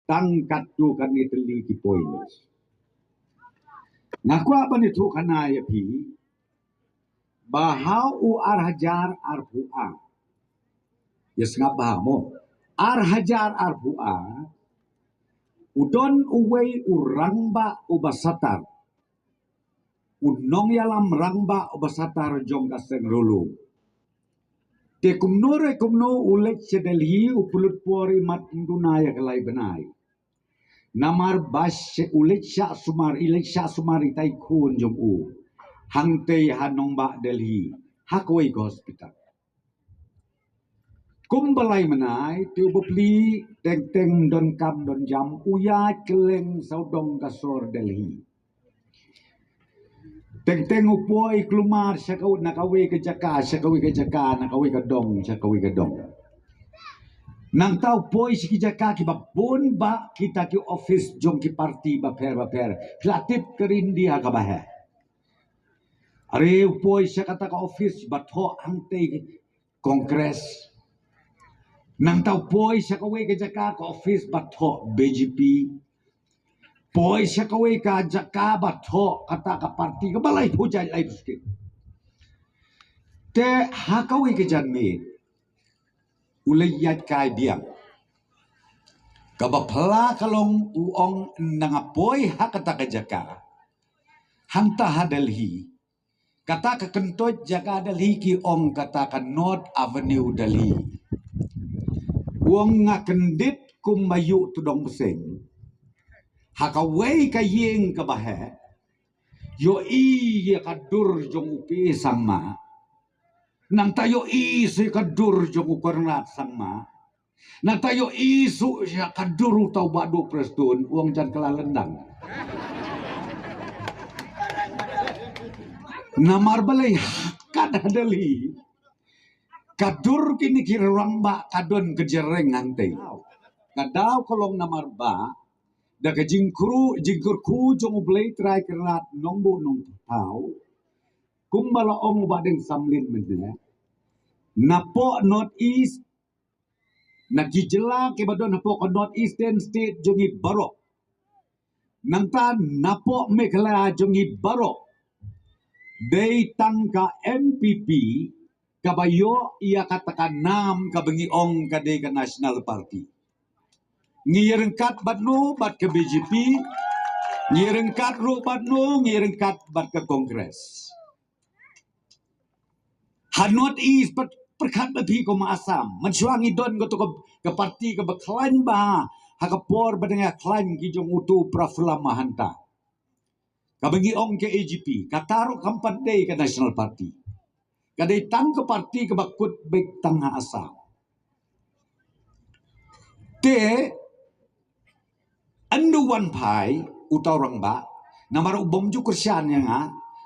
tangkat tu kan itali ki points. Ngaku apa ni tu kana ya pi bahau u hajar arfua. Ya sengap bahamo. Hajar arfua udon uwei urangba ubasatar. Unong yalam rangba ubasatar jong kaseng rulu. Te kumno ulek sedelhi upulut pori mat indunaya kelai benai. Namar bas ulek syak sumari tai kun jong u. Hang te hanong ba Delhi. Hakoi ke hospital. Kumbalai menai tu beli teng don kam don jam uya keleng saudong kasor Delhi. Teng upoi kelumar syakau nakawe ke jaka nakawe ke dong. Nang tau poi siki jaka ki babon ba kita ki office jong ki parti ba per. Klatip kerindi ha ka bah. Are poi syakata ka office batho angte kongres. Nang tau poi syakawe ke jaka ka office batho BJP. Poi syakawe ka jaka batho kata ka parti ka balai hujai lai sikit. Te hakawe ke janme ulayat kai biang. Kabapala kalong uong nangapoi hakata ka jaka. Hanta ha Delhi. Kata ka kentot jaka Delhi ki ong kata ka North Avenue Delhi. Uong ngakendit kumayu tudong beseng. Hakaway kayeng kabahe. Yo iya kadur jong upi sama. Nang tayo isi kadur jong ukarnat sama. Nang tayo isu siya kadur tau badu prestun. Uang jan kelalendang. Namar balay kada Delhi. Kadur kini kira ramba kadon kejereng nanti. Kadaw kolong namar ba. Daga jingkur ku jong ublay try kerat nongbo nong tau. Kumbala ong badeng samlin menila. Napo North East. Nagijela kibadon napo ko North Eastern State jongi barok. Nangtan napo Meghalaya jongi barok. Day tangka MPP kabayo ia katakan nam kabengi ong kadai ke National Party. Ngirengkat batno bat ke BJP, ngirengkat ro batno ngirengkat bat ke Kongres. Hanot is perkat babi ko maasam, mensuangi don ko to ke parti ke beklan ba, hakapor badengah klan ki jong utu praflama hanta. Kabengi ong ke AGP, kataro kampat day ke National Party. Kadai tang ke parti ke bakut baik tangha asam. Te andu wan pai utau rang ba namar ubom ju kersian yang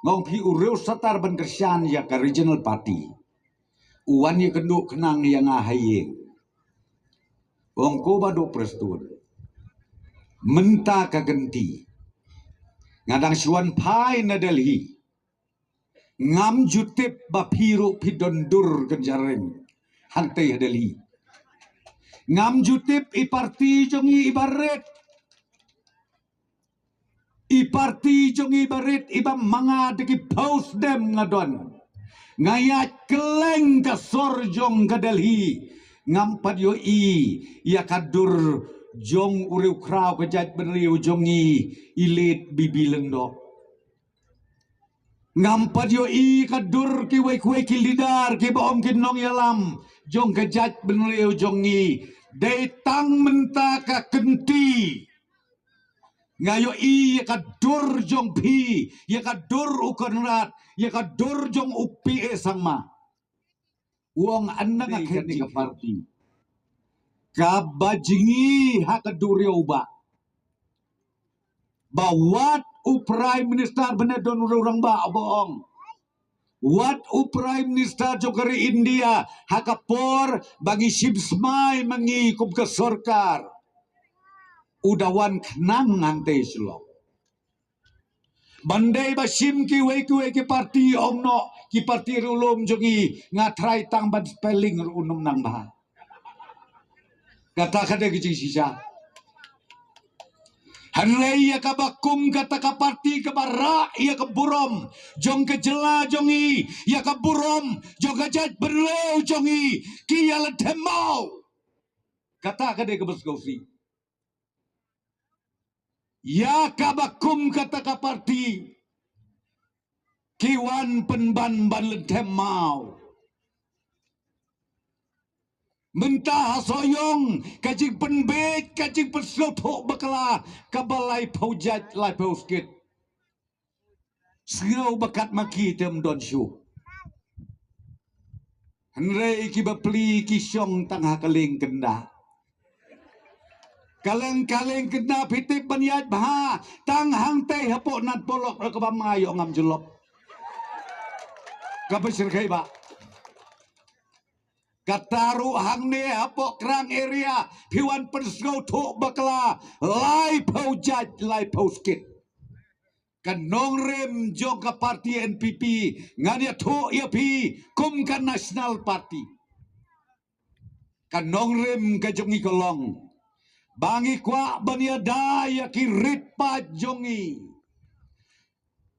ngong pi ureu satar ban kersian ya ke regional party. Uwan ye kenduk kenang yang hayeng. Wong ko badu prestun. Menta ka genti. Ngadang suan pai na Delhi. Ngam jutip bapiru pidondur kenjareng. Hantai Delhi. Ngam jutip iparti jongi ibaret. Iparti jongi ibaret ibam manga deki paus dem ngadon. Ngayat keleng ka sorjong ka Delhi. Ngam padyo ya kadur jong uriu kraw kejat beriu jongi ilit bibileng do. Ngampad yo kadur ki wei ki lidar ki baom ki nong yalam jong kejat beriu jongi detang menta ka kenti. Ngayo ya kadur jong pi ya kadur ukonrat ya kadur jong upi sama. Uang anda ngakeni ka parti. Kabajingi hakaduriau ba. Bawat u Prime Minister benedon urang ba bohong. Wat u Prime Minister jogari India hakapor bagi sibsmai mengikup ke sorkar. Udawan kenang ngante selo. Bandai basim ki wei ki parti omno ki parti rulum jongi ngatrai tang ban spelling unum nang bah. Kata kada kecing sisa. Hanrei ia kabakum kata ka parti ke bara ia ke burom jong ke jela jongi ia ke burom jong ke jat berleu jongi ki ia ledemau kata ka de ke beskosi ya kabakum kata ka parti kiwan penban ban ledemau mentah soyong kajing penbet kajing peslotok bakala kabalai paujat lai pauskit Sengau bakat maki tem don syu. Henrei ki bapli ki syong tangah kaling kenda. Kaleng-kaleng kenda pitip banyat baha. Tang hang teh hapok nat polok rakabamay o ngam julop. Kapasir kay ba? Kataru hang ne hapok kerang area. Piwan pensengau tuk bakla. Lai paujat lai pauskit. Kanong rem jong ka parti NPP ngania to ia pi kum kan National Party kanong rem ka jongi kolong bangi kwa bania daya ki ritpa jongi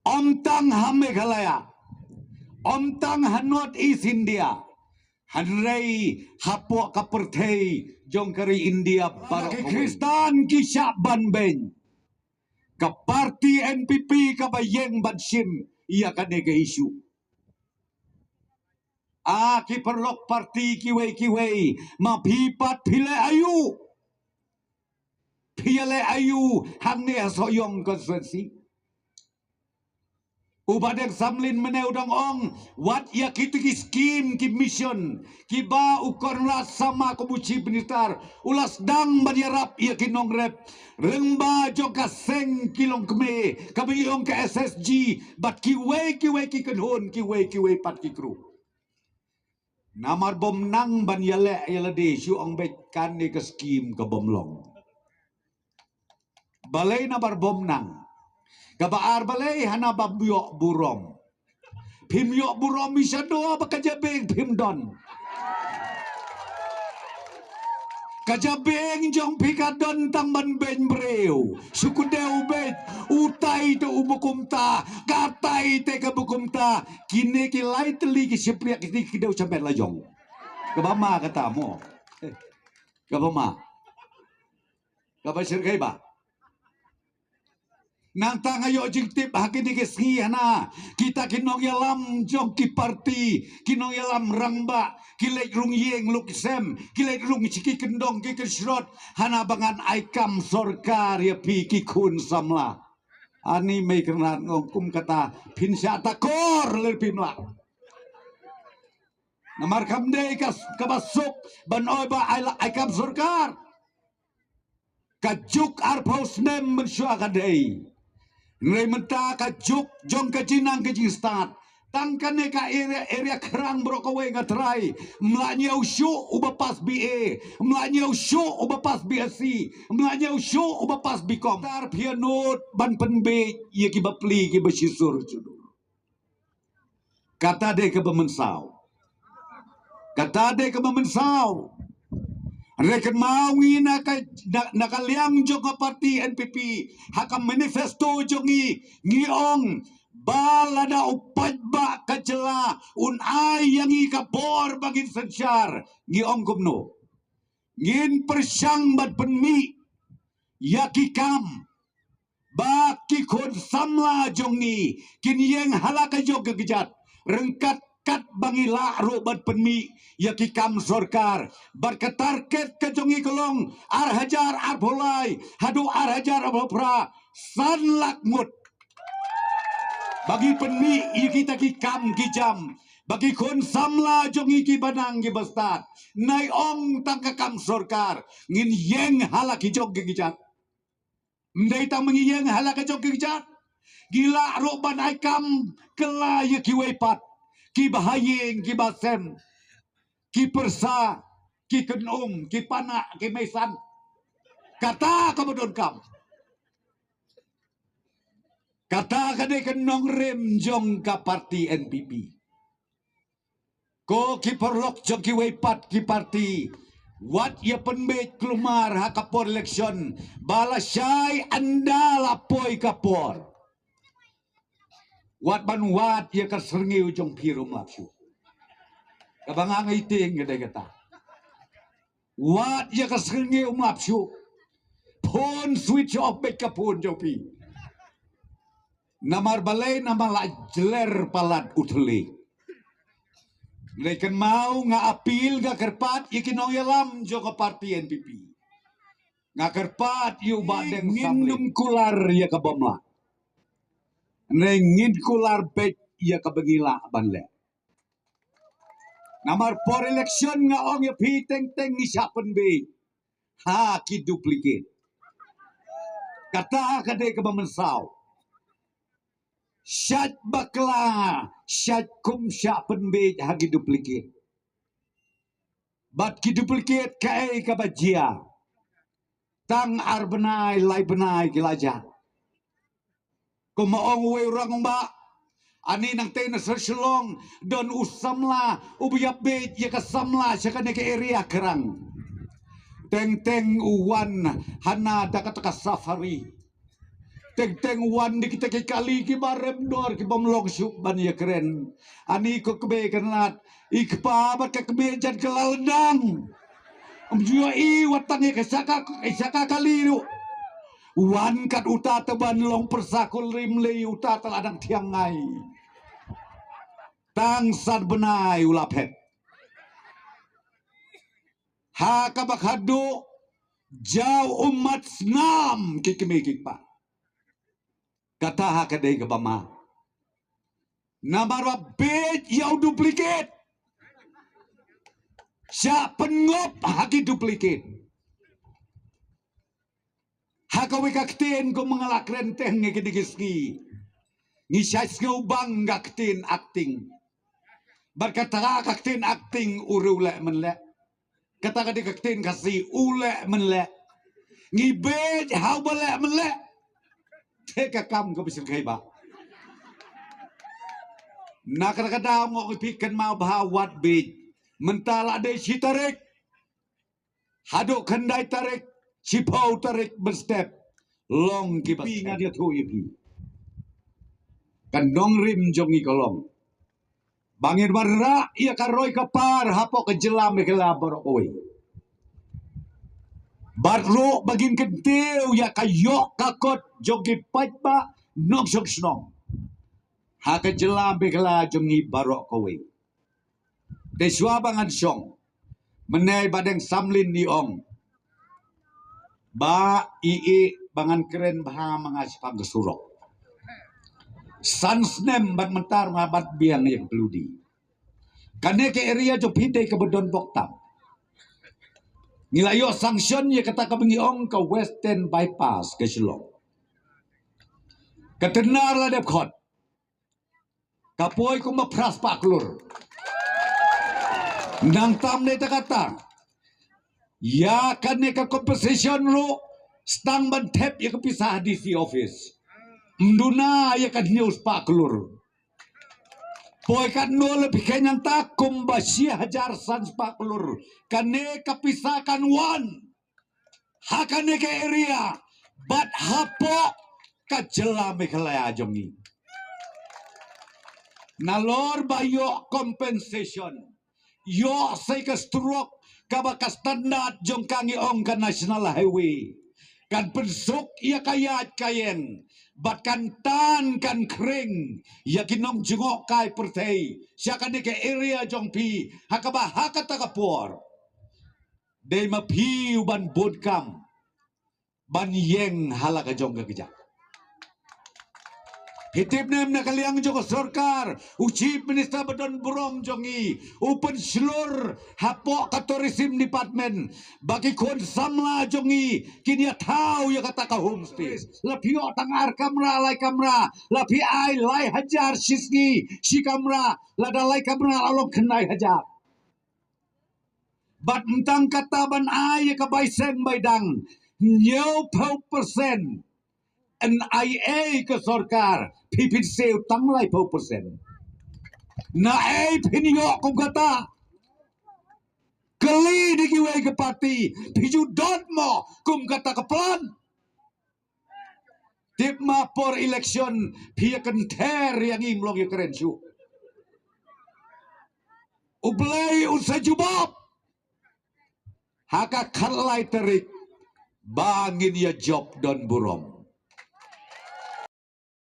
omtang Meghalaya omtang North East India hanrei hapo ka perthei jong kari India barak Kristan ki Syaban ben ka parti NPP ka bayeng bansim ia ka nega isu ki perlok parti kiwei mapipat pile ayu hang ne soyong konstituensi ubadeng samlin meneu dong ong wat ya kitu ki skim ki mission ki ba ukorna sama kebuci benitar ulas dang badiarap ya ki nongrep rengba joka seng kilong keme kabiyong ke SSG bat kiwei ki kenhon kiwei pat ki kru namar bom nang ban yale yalade syu ong bet kan ni ke skim ke bomlong balai na bar bom nang kabaar balai hana babyo burom pimyo burom isa doa bakajabeng pimdon kajabeng jong pikadon tang ban ben breu sukudeu bet utai to ubukumta katai te kabukumta kini ki lai teli ki sipriak ki kideu sampai lajong kabama kata mo kabama kabasir kai ba nang tangayo jing tip hakin di keski hana kita kinong yalam jong ki parti kinong yalam rangba kilek rung yeng luk sem kilek rung ciki kendong ki kesrot hana bangan aikam sorkar ya pi ki kun samla ani me kena ngongkum kata pinsya takor ler pimla namar kamde kas kabasuk ban oba aikam sorkar kajuk arpos nem mensyuakadei Ngai menta ka juk jong ka jinang ka jistat tangkane ka area kerang brokowe ngatrai mlanya usyu ubapas BA mlanya usyu ubapas BSc mlanya usyu ubapas Bcom tar pianot ban penbe ye ki bapli ki besisur judu kata de ke bemensau Rekan mawi nakaliang jong ka parti NPP hakam manifesto jongi ngiong balada upat ba kacela un ay yang ikapor bagin sensyar ngiong kumno ngin persyang bat penmi yakikam baki kon samla jongi kinyeng halaka jog kegejat rengkat kat bangila robat penmi yakikam sorkar berketarket kejongi kolong arhajar arbolai hadu arhajar arbolpra san lakmut bagi penmi kita kikam kijam bagi kon samla jongi ki banang ki bastat nai ong tangkakam sorkar ngin yeng halaki jog gijat ndai tang mengiyeng halaka jog gijat gila roban aikam kela yakiwepat ki bahayeng ki basem ki persa ki kenum ki panak ki mesan kata kabudon kam kata kade kenong rem jong ka parti NPP ko ki perlok jong ki wepat ki parti Wat ia penbet kelumar ha kapor eleksyon. Bala syai anda lapoi kapor. Wat wat ia kersengi ujung pirum lapsu. Kabangang iting gede kata. Wat ia kersengi lapsu. Phone switch off bet kapun jopi. Namar balai nama la jeler palat utli. Mereka mau apil ga kerpat ikinong yalam jo ke parti NPP. Kerpat yu badeng ngindum kular ya ke bomla. Ngin kular bet ya ke bengila banle. Namar por election nga ong ya pi teng ni siapen be. Ha ki duplicate. Kata kade ke bamensau. Syat bakla, syat kum siapen be hagi duplicate. Bat ki duplicate kai ka bajia. Tang arbenai lai benai kilaja. Kumaong we orang ba. Ani nang tay na serselong don usamla ubiyap bet ya kasamla siya ka ke area kerang. Teng uwan hana dakat ka safari. Teng uwan di kita ke kali ki barem dor ki bamlong syuk ban ya keren. Ani ko kebe kenat ikpa bat ka kebe jan kelalendang. Amjua watang ya kesaka kali lu. Wan kat uta teban long persakul rimle uta teladang tiangai. Tang sad benai ulapet. Ha kabak hadu jauh umat senam kikimikik pa. Kata ha kadai ke bama. Namarwa bet yau duplicate. Sya pengop haki duplicate. Ha kawi kaktin ko mengalak renteng ngikidigiski. Ngisais ngubang kaktin acting. Berkata kaktin acting urule menle. Kata kadi kaktin kasih ule menle. Ngibet hau bale menle. Teka kam ko bising kay ba. Nakakadaw mo ipikan mau bahawat bit. Mentala de si tarik. Haduk kendai tarik. Si pau tarik berstep. Long kipi nga dia tu ipi. Kandong rim jongi kolong. Bangir marra ia karoi kapar hapok kejelam kelabor oi. Barlo bagin kentiu ya kayok kakot jogi paitba nok sok snong. Ha kejelam bekela jongi barok kowe. Deswa bangan song. Menai badeng samlin ni ong. Ba ii bangan keren baha mangaspang kesurok. Sansnem bat mentar ngabat biang yang peludi. Kane ke area jo pidai ke bedon boktam. Ngilayo sanction ye kata kebengi ong ke western bypass ke Shillong. Ketenar lah dep khot. Kapoi ku mapras paklur. Nang tam ne kata. Ya kane ke compensation ro stang ban tep ye kepisah DC office. Mduna ye kad news paklur. Poi kan no lebih kenyang takum basia hajar sans paklur. Kane kapisakan wan. Hakane ke area. Bat hapo kajela mekelaya jongi. Nalor bayo compensation. Yo say ke stroke kabaka standard jong kangi ong ka national highway. Kan pensuk ia kayat kayen. Bat kan tan kan kering. Ya kinom jengok kai pertei. Siakan ke area jong pi. Hakaba hakata kapor. Day mapi uban bodkam. Ban yeng halaka jong kejak. Hitip nem na kaliang jong sorkar. Chief Minister Badon Brom jongi. Open slur hapok ka tourism department. Bagi kon samla jongi. Kini tahu ya kata ka homestay. Lapio tangar kamera lai kamera. Lapi ai lai hajar siski. Si kamera. Lada lai kamera along kenai hajar. Bat mentang kata ban ai ka baisen baidang. Nyew 10%. NIA ke sorkar pipin seo tanglai 10%. Na ai piningok kung kata. Kali digiwai ke parti, piju dot mo, kum kata keplan. Tip ma por election, pia kenter yang imlong ya keren su. Ublay unsa jubab. Haka kalai terik, bangin ya job don burong.